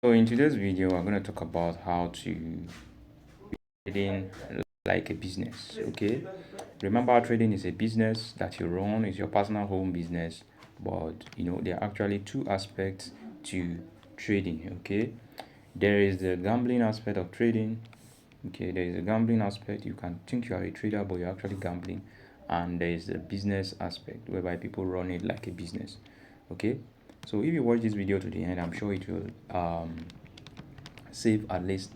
So in today's video, I'm going to talk about how to trading like a business. Okay, remember trading is a business that you run. It's your personal home business, but there are actually two aspects to trading. Okay, there is the gambling aspect of trading. Okay, there is a gambling aspect. You can think you are a trader, but you're actually gambling. And there is the business aspect whereby people run it like a business. Okay, so if you watch this video to the end, I'm sure it will save at least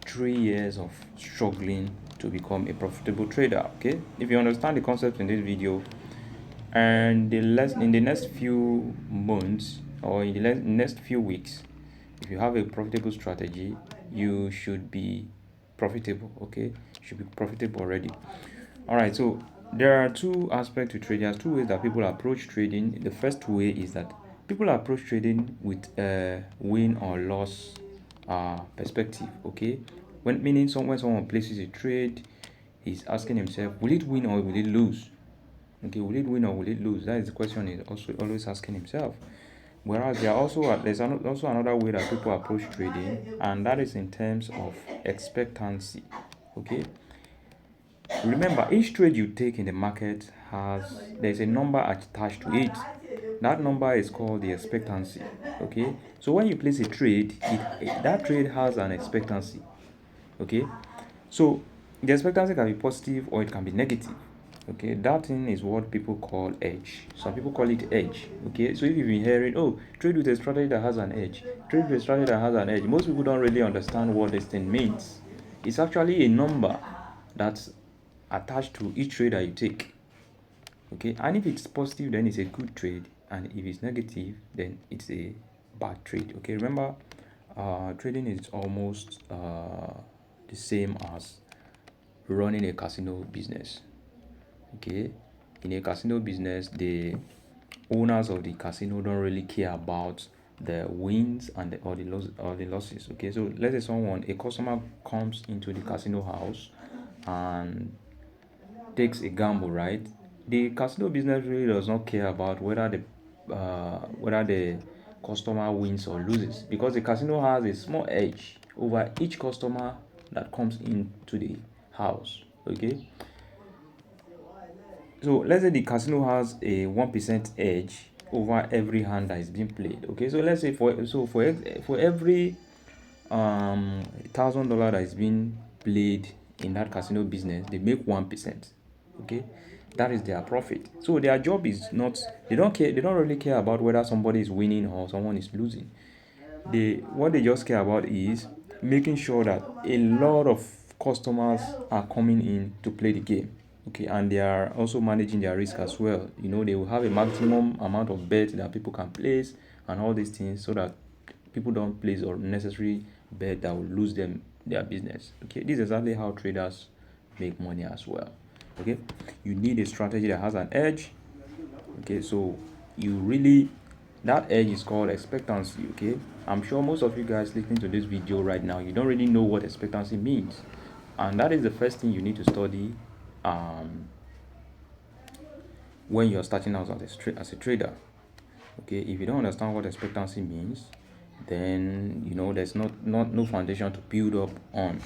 3 years of struggling to become a profitable trader. Okay, if you understand the concept in this video, and in the next few months or in the next few weeks, if you have a profitable strategy, you should be profitable. Okay, you should be profitable already. All right, so there are two aspects to trading. There's two ways that people approach trading. The first way is that people approach trading with a win or loss perspective. Okay, when someone places a trade, he's asking himself, will it win or will it lose? Okay, will it win or will it lose? That is the question he's also always asking himself. Whereas there's also another way that people approach trading, and that is in terms of expectancy. Okay, remember, each trade you take in the market there's a number attached to it. That number is called the expectancy. Okay, so when you place a trade, that trade has an expectancy. Okay, so the expectancy can be positive or it can be negative. Okay, that thing is what people call edge. Some people call it edge. Okay, so if you've been hearing, oh, trade with a strategy that has an edge, trade with a strategy that has an edge, most people don't really understand what this thing means. It's actually a number that's attached to each trade that you take. Okay, and if it's positive, then it's a good trade, and if it's negative, then it's a bad trade. Okay, remember, trading is almost the same as running a casino business. Okay, in a casino business, the owners of the casino don't really care about the wins and the losses. Okay, so let's say a customer comes into the casino house and takes a gamble, right? The casino business really does not care about whether the customer wins or loses, because the casino has a small edge over each customer that comes into the house. Okay, so let's say the casino has a 1% edge over every hand that is being played. Okay, so let's say for every $1,000 that is being played in that casino business, they make 1%. Okay, that is their profit. So their job is not, they don't really care about whether somebody is winning or someone is losing. What they just care about is making sure that a lot of customers are coming in to play the game. Okay, and they are also managing their risk as well. They will have a maximum amount of bet that people can place and all these things, so that people don't place unnecessary bet that will lose them their business. Okay, this is exactly how traders make money as well. Okay, you need a strategy that has an edge. Okay, so you really that edge is called expectancy. Okay, I'm sure most of you guys listening to this video right now, you don't really know what expectancy means, and that is the first thing you need to study um, when you're starting out as a trader. Okay, if you don't understand what expectancy means, then there's not no foundation to build up on.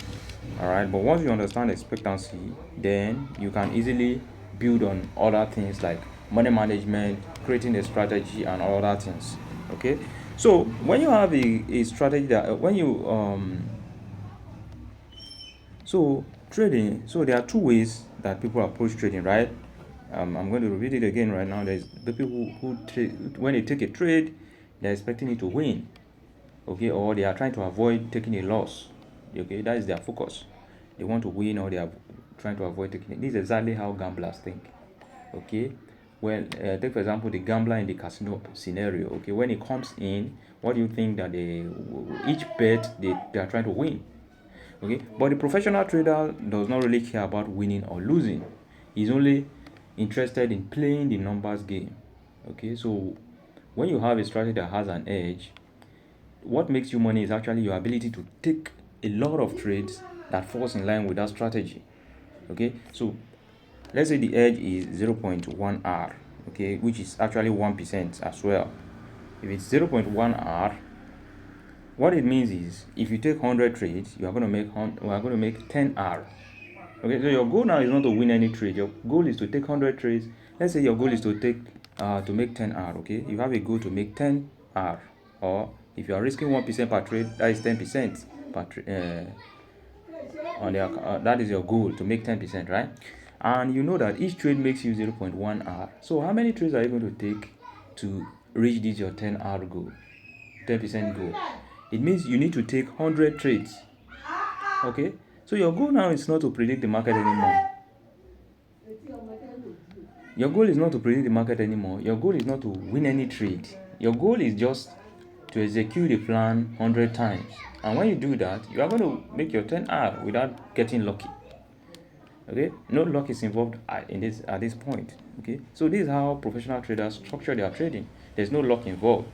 All right, but once you understand expectancy, then you can easily build on other things like money management, creating a strategy, and other things. Okay, so when you have a strategy that when you so trading, so there are two ways that people approach trading, right? I'm going to repeat it again right now. There's the people who trade. When they take a trade, they're expecting it to win. Okay, or they are trying to avoid taking a loss. Okay, that is their focus. They want to win, or they are trying to avoid taking it. This is exactly how gamblers think. Okay, well, take for example the gambler in the casino scenario. Okay, when he comes in, what do you think that each bet they are trying to win? Okay, but the professional trader does not really care about winning or losing. He's only interested in playing the numbers game. Okay, so when you have a strategy that has an edge, what makes you money is actually your ability to take a lot of trades that falls in line with that strategy. Okay, so let's say the edge is 0.1 r, okay, which is actually 1% as well. If it's 0.1 r, What it means is, if you take 100 trades, we are going to make 10 R. Okay, so your goal now is not to win any trade. Your goal is to take 100 trades. Let's say your goal is to make 10 R. Okay, you have a goal to make 10 R, or if you are risking 1% per trade, that is 10% per on the that is your goal, to make 10%, right? And you know that each trade makes you 0.1 R. So how many trades are you going to take to reach this your 10 R goal, 10% goal? It means you need to take 100 trades. Okay, so your goal now is not to predict the market anymore. Your goal is not to predict the market anymore. Your goal is not to win any trade. Your goal is just to execute the plan 100 times. And when you do that, you are going to make your 10R without getting lucky. Okay, no luck is involved at this point. Okay, so this is how professional traders structure their trading. There's no luck involved.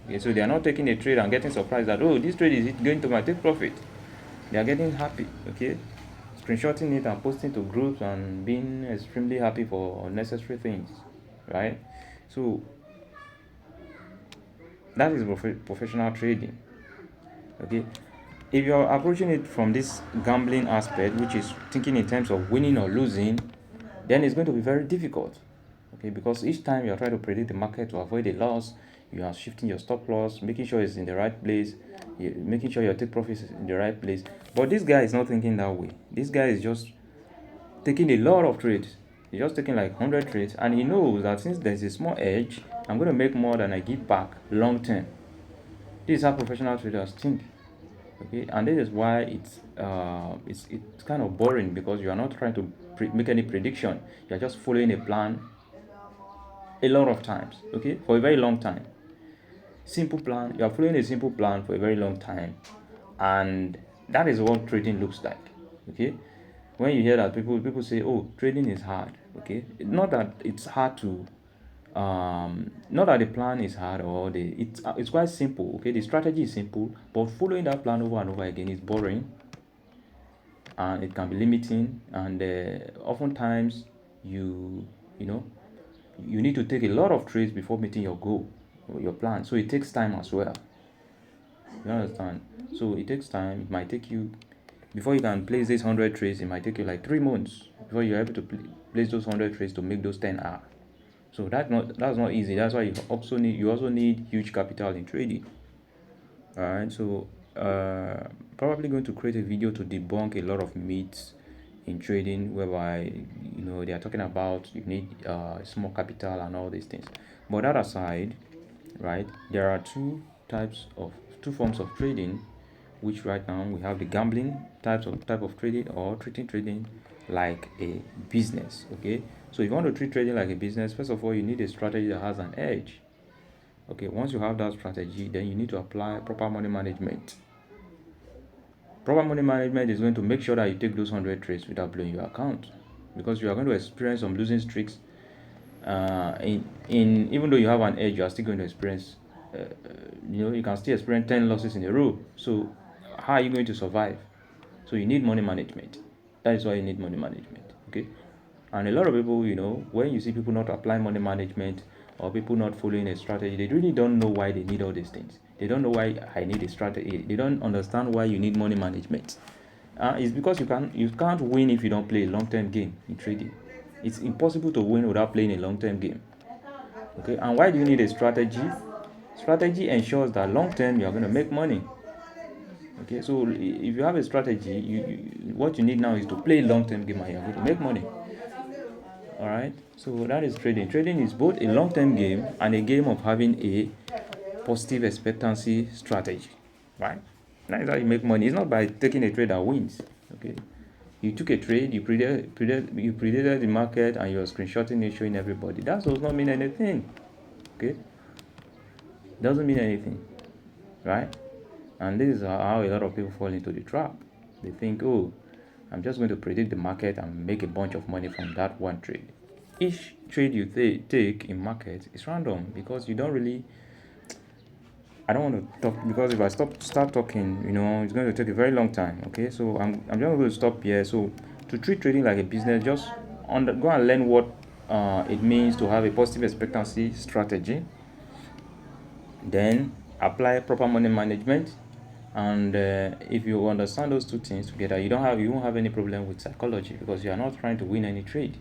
Okay, so they are not taking a trade and getting surprised that, oh, this trade is going to my take profit. They are getting happy. Okay, screenshotting it and posting to groups and being extremely happy for unnecessary things, right? So that is professional trading. Okay, if you're approaching it from this gambling aspect, which is thinking in terms of winning or losing, then it's going to be very difficult. Okay, because each time you are trying to predict the market to avoid a loss, you are shifting your stop loss, making sure it's in the right place, making sure your take profits is in the right place. But this guy is not thinking that way. This guy is just taking a lot of trades. He's just taking like 100 trades, and he knows that since there's a small edge, I'm going to make more than I give back long term. This is how professional traders think. Okay, and this is why it's kind of boring, because you are not trying to make any prediction. You are just following a plan a lot of times. Okay, for a very long time. Simple plan. You are following a simple plan for a very long time, and that is what trading looks like. Okay, when you hear that people say, oh, trading is hard. Okay, not that it's hard to not that the plan is hard, or it's quite simple. Okay, the strategy is simple, but following that plan over and over again is boring, and it can be limiting, and oftentimes you know you need to take a lot of trades before meeting your goal or your plan, so it takes time as well. You understand? So it takes time. It might take you, before you can place this 100 trades, it might take you like 3 months before you're able to place those 100 trades to make those 10 R. So that's not easy. That's why you also need huge capital in trading. All right, so probably going to create a video to debunk a lot of myths in trading, whereby they are talking about you need small capital and all these things. But that aside, right, there are two forms of trading, which right now we have the gambling type of trading, or treating trading like a business. Okay, so if you want to treat trading like a business, first of all, you need a strategy that has an edge. Okay, once you have that strategy, then you need to apply proper money management. Proper money management is going to make sure that you take those 100 trades without blowing your account, because you are going to experience some losing streaks. In Even though you have an edge, you are still going to experience you can still experience 10 losses in a row. So how are you going to survive? So you need money management. That is why you need money management. Okay, and a lot of people, when you see people not applying money management, or people not following a strategy, they really don't know why they need all these things. They don't know why I need a strategy. They don't understand why you need money management. It's because you can't win if you don't play a long-term game in trading. It's impossible to win without playing a long-term game. Okay, and why do you need a strategy? Strategy ensures that long-term you are going to make money. Okay, so if you have a strategy, what you need now is to play a long-term game, and you're going to make money. All right, so that is trading. Trading is both a long-term game and a game of having a positive expectancy strategy, right? That is how you make money. It's not by taking a trade that wins. Okay, you took a trade, you predicted the market, and you're screenshotting it, showing everybody. That does not mean anything. Okay, doesn't mean anything, right? And this is how a lot of people fall into the trap. They think, oh, I'm just going to predict the market and make a bunch of money from that one trade. Each trade you take in market is random, because you don't really. I don't want to talk, because if I start talking, it's going to take a very long time. Okay, so I'm just going to stop here. So to treat trading like a business, just go and learn what it means to have a positive expectancy strategy. Then apply proper money management. And if you understand those two things together, you won't have any problem with psychology, because you are not trying to win any trade.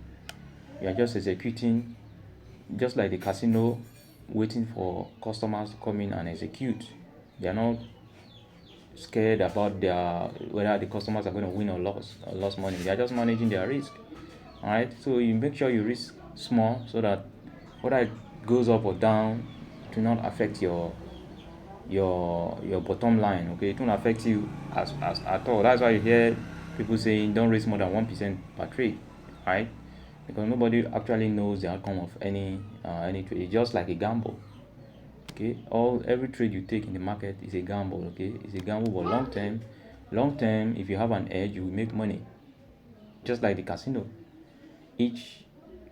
You are just executing, just like the casino, waiting for customers to come in and execute. They are not scared about whether the customers are going to win or lose money. They are just managing their risk. All right. So you make sure you risk small, so that whether it goes up or down, it will not affect your bottom line. Okay, it won't affect you as at all. That's why you hear people saying don't risk more than 1% per trade, right? Because nobody actually knows the outcome of any trade. It's just like a gamble. Okay, every trade you take in the market is a gamble. Okay, it's a gamble, but long term, if you have an edge, you will make money. Just like the casino, each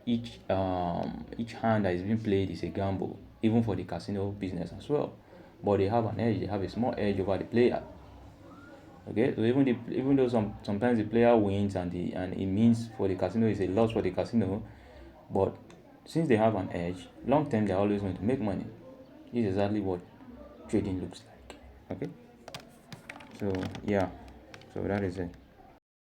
each hand that is being played is a gamble, even for the casino business as well. But they have an edge. They have a small edge over the player. Okay, so even though sometimes the player wins, and it means for the casino is a loss for the casino, but since they have an edge, long term they're always going to make money. This is exactly what trading looks like. Okay, so yeah, so that is it.